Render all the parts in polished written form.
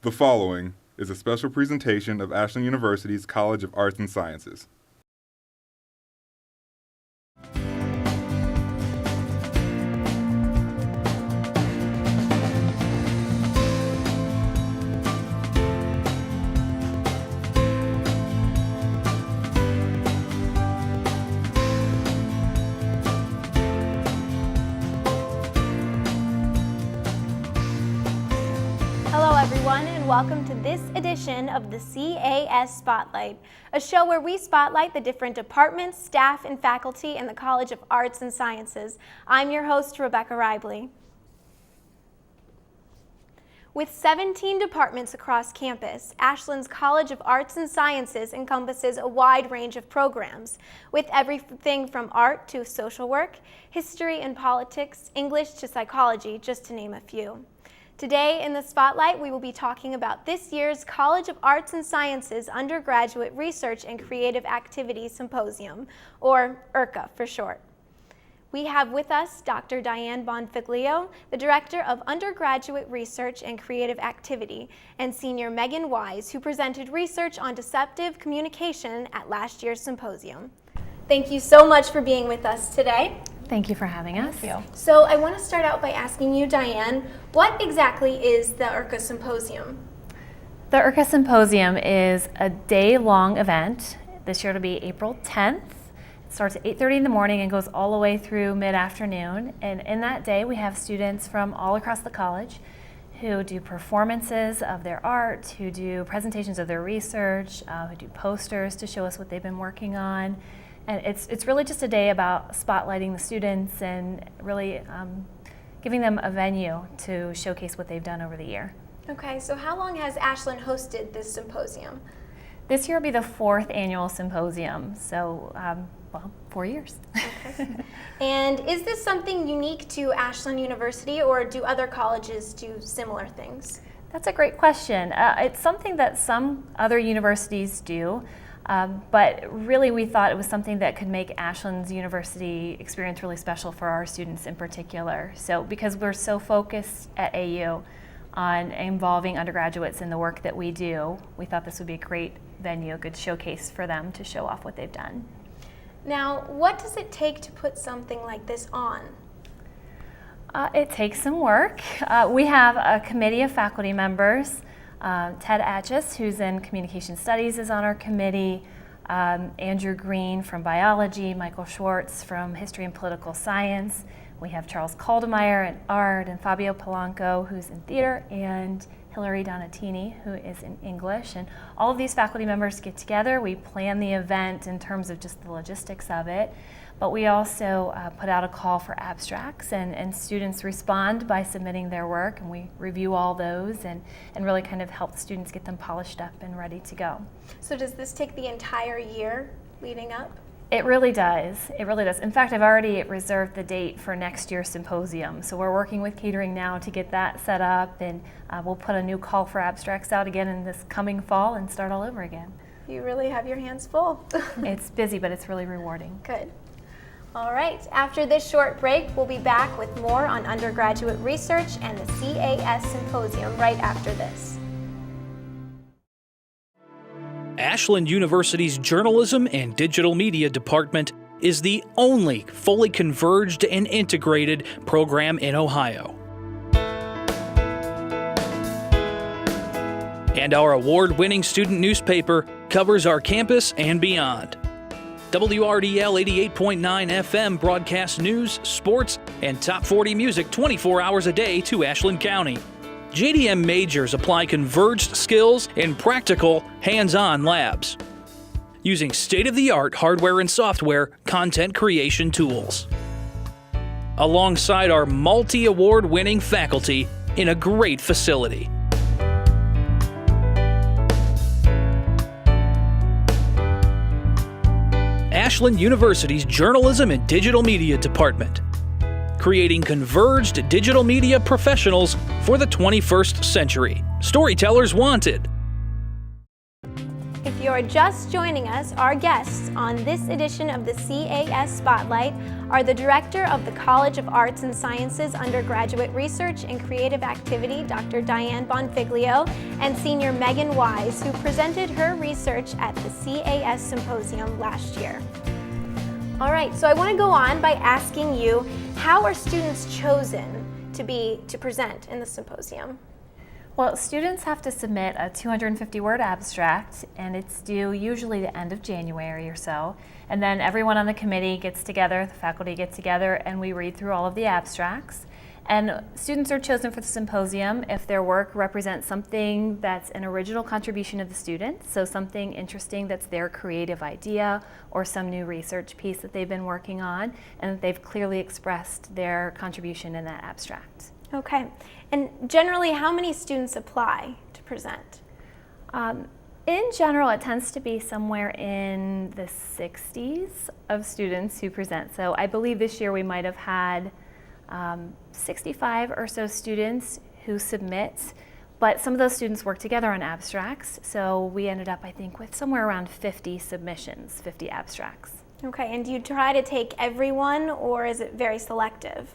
The following is a special presentation of Ashland University's College of Arts and Sciences. Hello everyone, and welcome to this edition of the CAS Spotlight, a show where we spotlight the different departments, staff, and faculty in the College of Arts and Sciences. I'm your host, Rebecca Ribley. With 17 departments across campus, Ashland's College of Arts and Sciences encompasses a wide range of programs, with everything from art to social work, history and politics, English to psychology, just to name a few. Today in the Spotlight, we will be talking about this year's College of Arts and Sciences Undergraduate Research and Creative Activities Symposium, or URCA for short. We have with us Dr. Diane Bonfiglio, the Director of Undergraduate Research and Creative Activity, and Senior Megan Wise, who presented research on deceptive communication at last year's symposium. Thank you so much for being with us today. Thank you for having us. Thank you. So I want to start out by asking you, Diane, what exactly is the URCA Symposium? The URCA Symposium is a day-long event. This year it'll be April 10th. It starts at 8:30 in the morning and goes all the way through mid-afternoon. And in that day we have students from all across the college who do performances of their art, who do presentations of their research, who do posters to show us what they've been working on. And it's really just a day about spotlighting the students and really giving them a venue to showcase what they've done over the year. Okay, so how long has Ashland hosted this symposium? This year will be the 4th annual symposium, so 4 years. Okay. And is this something unique to Ashland University, or do other colleges do similar things? That's a great question. It's something that some other universities do. But really we thought it was something that could make Ashland's University experience really special for our students in particular. So because we're so focused at AU on involving undergraduates in the work that we do, we thought this would be a great venue, a good showcase for them to show off what they've done. Now, what does it take to put something like this on? It takes some work. We have a committee of faculty members. Ted Atchis, who's in Communication Studies, is on our committee. Andrew Green from Biology, Michael Schwartz from History and Political Science. We have Charles Caldemeyer in Art, and Fabio Polanco, who's in Theater, and Hilary Donatini, who is in English. And all of these faculty members get together. We plan the event in terms of just the logistics of it. But we also put out a call for abstracts, and students respond by submitting their work, and we review all those and really kind of help students get them polished up and ready to go. So does this take the entire year leading up? It really does. It really does. In fact, I've already reserved the date for next year's symposium. So we're working with catering now to get that set up, and we'll put a new call for abstracts out again in this coming fall and start all over again. You really have your hands full. It's busy, but it's really rewarding. Good. All right, after this short break, we'll be back with more on undergraduate research and the CAS Symposium right after this. Ashland University's Journalism and Digital Media Department is the only fully converged and integrated program in Ohio. And our award-winning student newspaper covers our campus and beyond. WRDL 88.9 FM broadcasts news, sports, and top 40 music 24 hours a day to Ashland County. JDM majors apply converged skills in practical, hands-on labs, using state-of-the-art hardware and software content creation tools, alongside our multi-award-winning faculty in a great facility. Ashland University's Journalism and Digital Media Department, creating converged digital media professionals for the 21st century. Storytellers wanted. If you're you're just joining us, our guests on this edition of the CAS Spotlight are the Director of the College of Arts and Sciences Undergraduate Research and Creative Activity, Dr. Diane Bonfiglio, and Senior Megan Wise, who presented her research at the CAS Symposium last year. All right, so I want to go on by asking you, how are students chosen to present in the symposium? Well, students have to submit a 250-word abstract, and it's due usually the end of January or so. And then everyone on the committee gets together, the faculty get together, and we read through all of the abstracts. And students are chosen for the symposium if their work represents something that's an original contribution of the student, so something interesting that's their creative idea or some new research piece that they've been working on, and they've clearly expressed their contribution in that abstract. Okay, and generally how many students apply to present? In general, it tends to be somewhere in the 60s of students who present. So I believe this year we might have had 65 or so students who submit, but some of those students work together on abstracts, so we ended up, I think, with somewhere around 50 submissions, 50 abstracts. Okay, and do you try to take everyone, or is it very selective?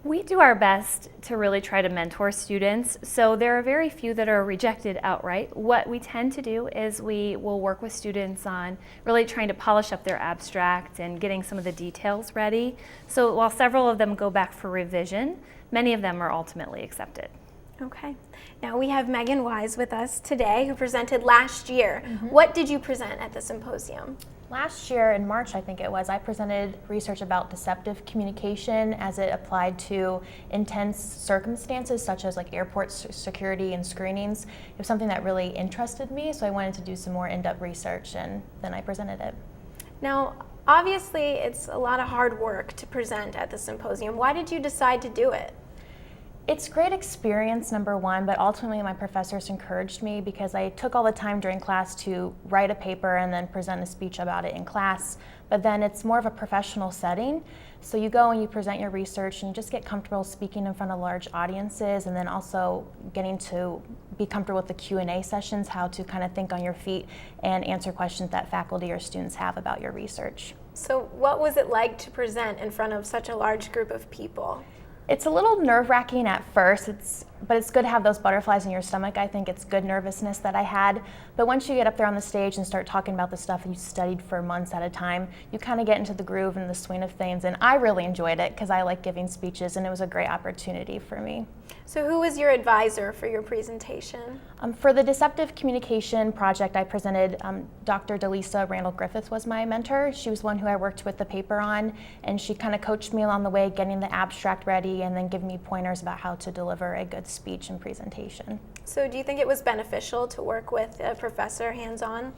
We do our best to really try to mentor students, so there are very few that are rejected outright. What we tend to do is we will work with students on really trying to polish up their abstract and getting some of the details ready. So while several of them go back for revision, many of them are ultimately accepted. Okay. Now we have Megan Wise with us today, who presented last year. What did you present at the symposium? Last year in March, I think it was, I presented research about deceptive communication as it applied to intense circumstances such as like airport security and screenings. It was something that really interested me, so I wanted to do some more in-depth research, and then I presented it. Now, obviously it's a lot of hard work to present at the symposium. Why did you decide to do it? It's great experience, number one, but ultimately my professors encouraged me because I took all the time during class to write a paper and then present a speech about it in class. But then it's more of a professional setting. So you go and you present your research and you just get comfortable speaking in front of large audiences, and then also getting to be comfortable with the Q&A sessions, how to kind of think on your feet and answer questions that faculty or students have about your research. So what was it like to present in front of such a large group of people? It's a little nerve-wracking at first, but it's good to have those butterflies in your stomach. I think it's good nervousness that I had. But once you get up there on the stage and start talking about the stuff you studied for months at a time, you kind of get into the groove and the swing of things. And I really enjoyed it because I like giving speeches, and it was a great opportunity for me. So who was your advisor for your presentation? For the deceptive communication project I presented, Dr. Delisa Randall Griffith was my mentor. She was one who I worked with the paper on, and she kind of coached me along the way, getting the abstract ready and then giving me pointers about how to deliver a good speech and presentation. So do you think it was beneficial to work with a professor hands-on?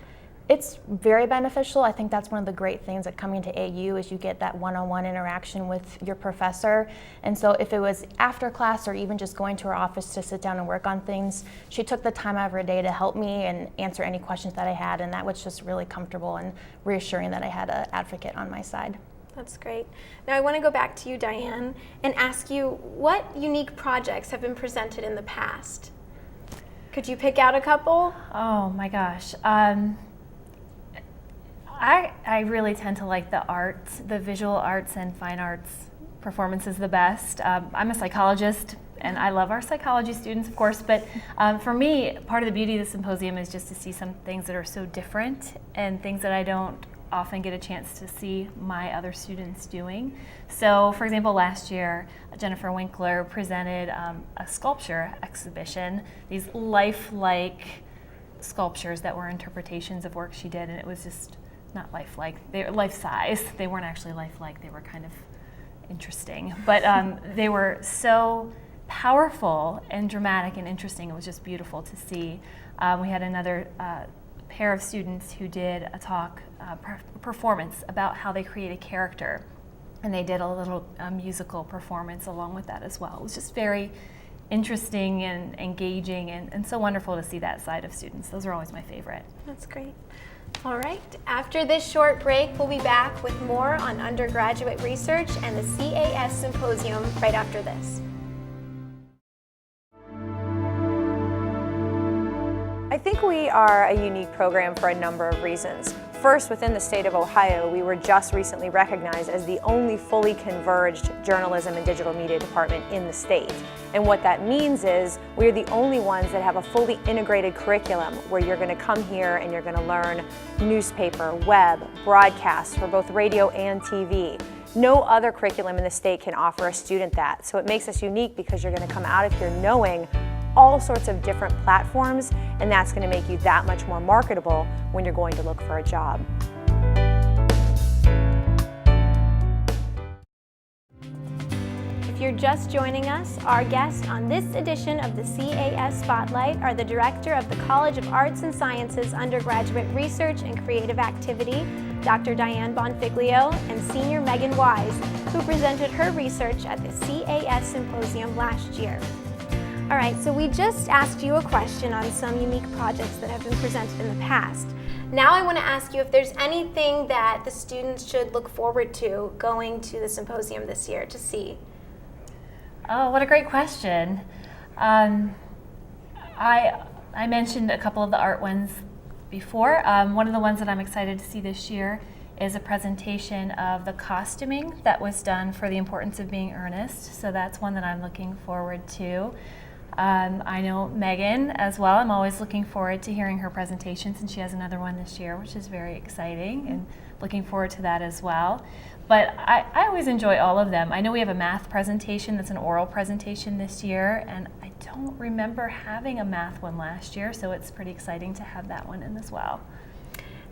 It's very beneficial. I think that's one of the great things at coming to AU is you get that one-on-one interaction with your professor. And so if it was after class or even just going to her office to sit down and work on things, she took the time out of her day to help me and answer any questions that I had, and that was just really comfortable and reassuring that I had an advocate on my side. That's great. Now I want to go back to you, Diane, and ask you, what unique projects have been presented in the past? Could you pick out a couple? Oh my gosh. I really tend to like the arts, the visual arts and fine arts performances the best. I'm a psychologist, and I love our psychology students, of course, but for me, part of the beauty of the symposium is just to see some things that are so different and things that I don't often get a chance to see my other students doing. So, for example, last year, Jennifer Winkler presented a sculpture exhibition, these lifelike sculptures that were interpretations of work she did, and it was just not lifelike, they were life-size. They weren't actually lifelike, they were kind of interesting. But they were so powerful and dramatic and interesting. It was just beautiful to see. We had another pair of students who did a talk, performance about how they create a character. And they did a little musical performance along with that as well. It was just very interesting and engaging, and so wonderful to see that side of students. Those are always my favorite. That's great. All right, after this short break, we'll be back with more on undergraduate research and the CAS Symposium right after this. I I think we are a unique program for a number of reasons. First, within the state of Ohio, we were just recently recognized as the only fully converged journalism and digital media department in the state. And what that means is we're the only ones that have a fully integrated curriculum where you're going to come here and you're going to learn newspaper, web, broadcasts for both radio and TV. No other curriculum in the state can offer a student that. So it makes us unique because you're going to come out of here knowing all sorts of different platforms, and that's going to make you that much more marketable when you're going to look for a job. If you're just joining us, our guests on this edition of the CAS Spotlight are the Director of the College of Arts and Sciences Undergraduate Research and Creative Activity, Dr. Diane Bonfiglio, and Senior Megan Wise, who presented her research at the CAS Symposium last year. All right, so we just asked you a question on some unique projects that have been presented in the past. Now I want to ask you if there's anything that the students should look forward to going to the symposium this year to see. Oh, what a great question. I mentioned a couple of the art ones before. One of the ones that I'm excited to see this year is a presentation of the costuming that was done for The Importance of Being Earnest. So that's one that I'm looking forward to. I know Megan as well. I'm always looking forward to hearing her presentations, and she has another one this year, which is very exciting, and looking forward to that as well. But I always enjoy all of them. I know we have a math presentation that's an oral presentation this year, and I don't remember having a math one last year, so it's pretty exciting to have that one in as well.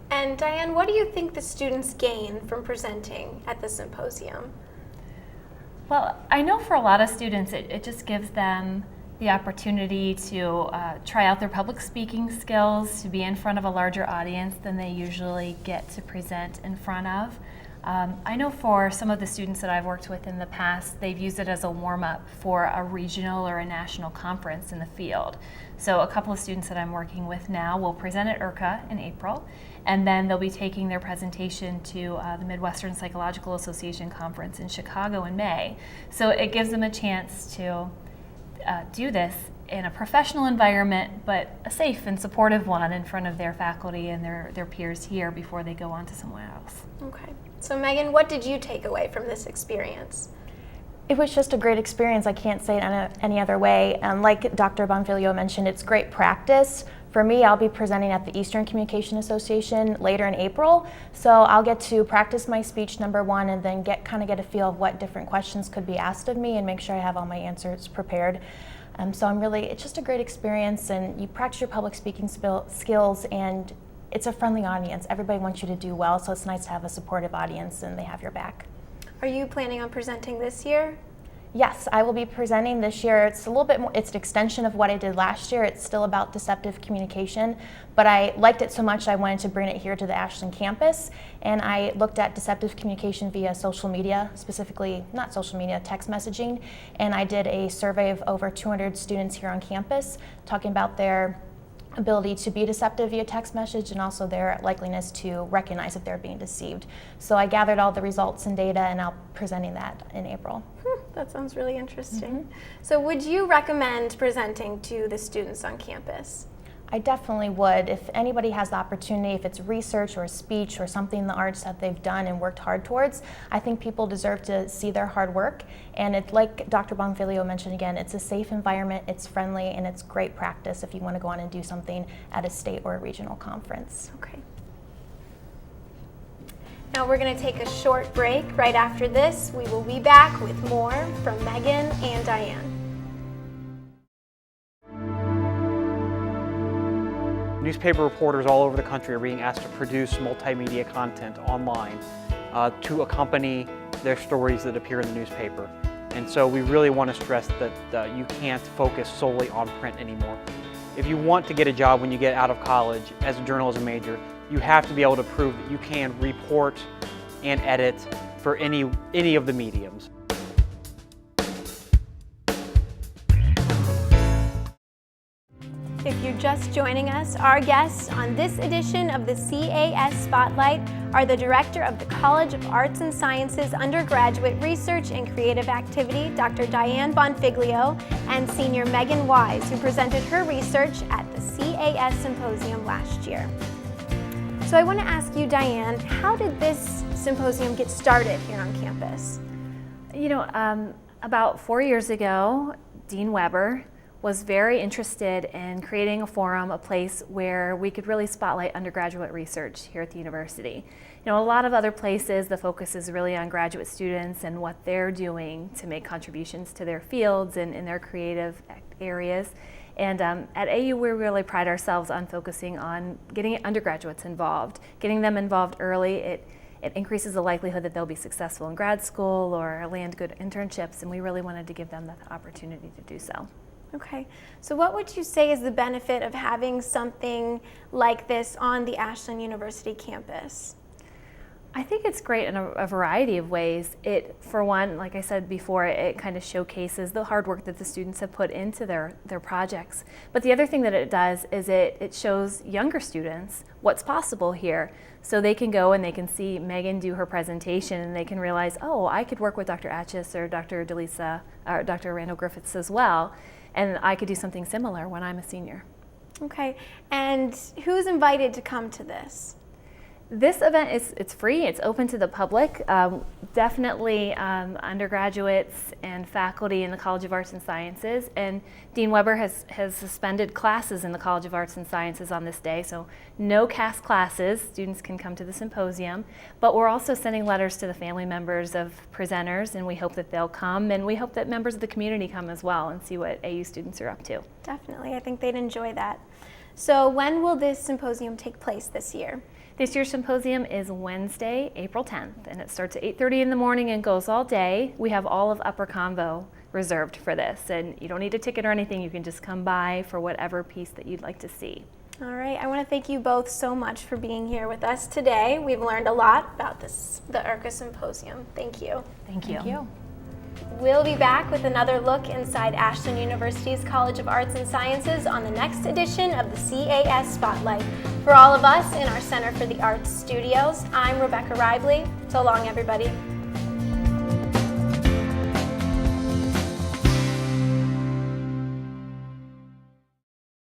And Diane, what do you think the students gain from presenting at the symposium? Well, I know for a lot of students it just gives them the opportunity to try out their public speaking skills, to be in front of a larger audience than they usually get to present in front of. I know for some of the students that I've worked with in the past, they've used it as a warm-up for a regional or a national conference in the field. So a couple of students that I'm working with now will present at URCA in April, and then they'll be taking their presentation to the Midwestern Psychological Association Conference in Chicago in May. So it gives them a chance to do this in a professional environment, but a safe and supportive one in front of their faculty and their peers here before they go on to somewhere else. Okay. So Megan, what did you take away from this experience? It was just a great experience. I can't say it any other way. And like Dr. Bonfiglio mentioned, it's great practice. For me, I'll be presenting at the Eastern Communication Association later in April. So I'll get to practice my speech number one and then get a feel of what different questions could be asked of me and make sure I have all my answers prepared. So it's just a great experience, and you practice your public speaking skills, and it's a friendly audience. Everybody wants you to do well, so it's nice to have a supportive audience and they have your back. Are you planning on presenting this year? Yes, I will be presenting this year. It's a little bit more, it's an extension of what I did last year. It's still about deceptive communication, but I liked it so much I wanted to bring it here to the Ashland campus, and I looked at deceptive communication via social media, specifically, not social media, text messaging, and I did a survey of over 200 students here on campus talking about their ability to be deceptive via text message and also their likeliness to recognize if they're being deceived. So I gathered all the results and data, and I'll be presenting that in April. That sounds really interesting. So would you recommend presenting to the students on campus? I definitely would. If anybody has the opportunity, if it's research or speech or something in the arts that they've done and worked hard towards, I think people deserve to see their hard work. And it's like Dr. Bonfiglio mentioned again, it's a safe environment, it's friendly, and it's great practice if you want to go on and do something at a state or a regional conference. Okay. Now we're going to take a short break. Right after this, we will be back with more from Megan and Diane. Newspaper reporters all over the country are being asked to produce multimedia content online to accompany their stories that appear in the newspaper. And so we really want to stress that you can't focus solely on print anymore. If you want to get a job when you get out of college as a journalism major, you have to be able to prove that you can report and edit for any of the mediums. If you're just joining us, our guests on this edition of the CAS Spotlight are the Director of the College of Arts and Sciences Undergraduate Research and Creative Activity, Dr. Diane Bonfiglio, and Senior Megan Wise, who presented her research at the CAS Symposium last year. So I want to ask you, Diane, how did this symposium get started here on campus? You know, about 4 years ago, Dean Weber was very interested in creating a forum, a place where we could really spotlight undergraduate research here at the university. You know, a lot of other places, the focus is really on graduate students and what they're doing to make contributions to their fields and in their creative areas. And at AU, we really pride ourselves on focusing on getting undergraduates involved, getting them involved early. It increases the likelihood that they'll be successful in grad school or land good internships, and we really wanted to give them the opportunity to do so. Okay, so what would you say is the benefit of having something like this on the Ashland University campus? I think it's great in a variety of ways. It, for one, like I said before, it kind of showcases the hard work that the students have put into their projects. But the other thing that it does is it shows younger students what's possible here. So they can go and they can see Megan do her presentation and they can realize, oh, I could work with Dr. Atchis or Dr. DeLisa or Dr. Randall Griffiths as well. And I could do something similar when I'm a senior. Okay, and who's invited to come to this? This event it's free, it's open to the public. Definitely undergraduates and faculty in the College of Arts and Sciences, and Dean Weber has suspended classes in the College of Arts and Sciences on this day, so no CAS classes. Students can come to the symposium, but we're also sending letters to the family members of presenters, and we hope that they'll come, and we hope that members of the community come as well and see what AU students are up to. Definitely, I think they'd enjoy that. So when will this symposium take place this year? This year's symposium is Wednesday, April 10th, and it starts at 8:30 in the morning and goes all day. We have all of Upper Convo reserved for this, and you don't need a ticket or anything. You can just come by for whatever piece that you'd like to see. All right, I want to thank you both so much for being here with us today. We've learned a lot about the URCA Symposium. Thank you. Thank you. We'll be back with another look inside Ashland University's College of Arts and Sciences on the next edition of the CAS Spotlight. For all of us in our Center for the Arts studios, I'm Rebecca Ribley. So long, everybody.